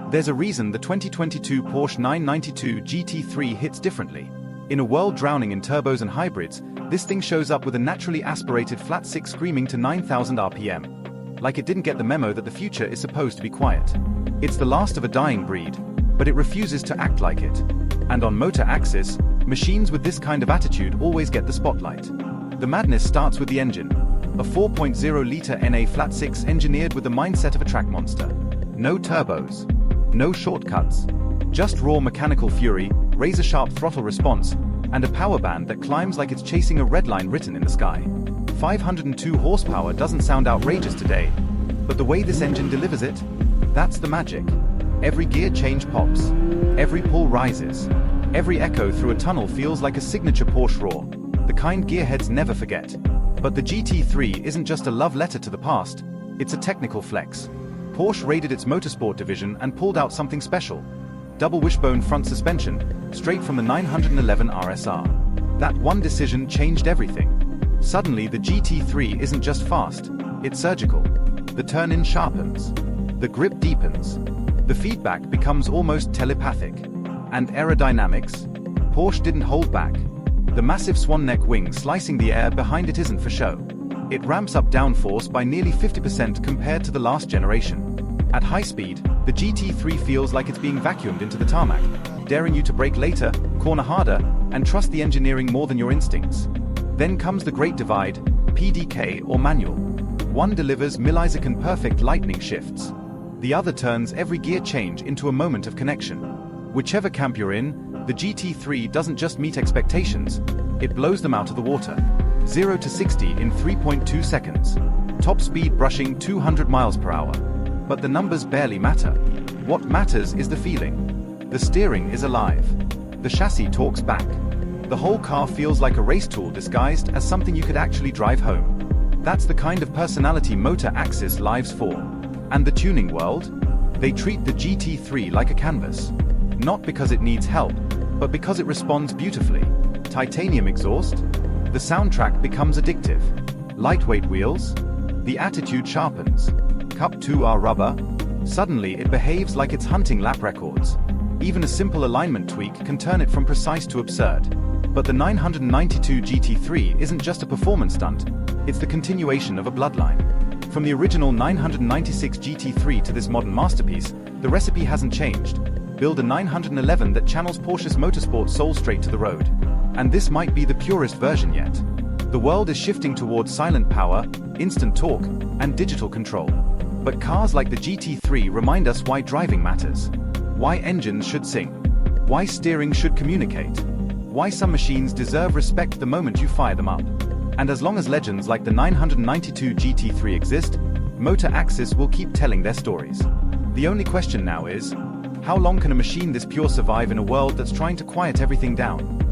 There's a reason the 2022 Porsche 992 GT3 hits differently. In a world drowning in turbos and hybrids, this thing shows up with a naturally aspirated flat six screaming to 9,000 RPM. Like it didn't get the memo that the future is supposed to be quiet. It's the last of a dying breed, but it refuses to act like it. And on motor axis, machines with this kind of attitude always get the spotlight. The madness starts with the engine. A 4.0-liter NA flat six engineered with the mindset of a track monster. No turbos. No shortcuts. Just raw mechanical fury, razor-sharp throttle response, and a power band that climbs like it's chasing a red line written in the sky. 502 horsepower doesn't sound outrageous today, but the way this engine delivers it, that's the magic. Every gear change pops. Every pull rises. Every echo through a tunnel feels like a signature Porsche roar, the kind gearheads never forget. But the GT3 isn't just a love letter to the past, it's a technical flex. Porsche raided its motorsport division and pulled out something special. Double wishbone front suspension, straight from the 911 RSR. That one decision changed everything. Suddenly the GT3 isn't just fast, it's surgical. The turn-in sharpens. The grip deepens. The feedback becomes almost telepathic. And aerodynamics? Porsche didn't hold back. The massive swan neck wing slicing the air behind it isn't for show. It ramps up downforce by nearly 50% compared to the last generation. At high speed, the GT3 feels like it's being vacuumed into the tarmac, daring you to brake later, corner harder, and trust the engineering more than your instincts. Then comes the great divide, PDK or manual. One delivers millisecond perfect lightning shifts. The other turns every gear change into a moment of connection. Whichever camp you're in, the GT3 doesn't just meet expectations, it blows them out of the water. 0 to 60 in 3.2 seconds. Top speed brushing 200 miles per hour. But the numbers barely matter. What matters is the feeling. The steering is alive. The chassis talks back. The whole car feels like a race tool disguised as something you could actually drive home. That's the kind of personality Motor Axis lives for. And the tuning world? They treat the GT3 like a canvas. Not because it needs help, but because it responds beautifully. Titanium exhaust? The soundtrack becomes addictive. Lightweight wheels? The attitude sharpens. Cup 2R rubber? Suddenly it behaves like it's hunting lap records. Even a simple alignment tweak can turn it from precise to absurd. But the 992 GT3 isn't just a performance stunt, it's the continuation of a bloodline. From the original 996 GT3 to this modern masterpiece, the recipe hasn't changed. Build a 911 that channels Porsche's motorsport soul straight to the road. And this might be the purest version yet. The world is shifting towards silent power, instant torque, and digital control. But cars like the GT3 remind us why driving matters. Why engines should sing. Why steering should communicate. Why some machines deserve respect the moment you fire them up. And as long as legends like the 992 GT3 exist, Motor Axis will keep telling their stories. The only question now is, how long can a machine this pure survive in a world that's trying to quiet everything down?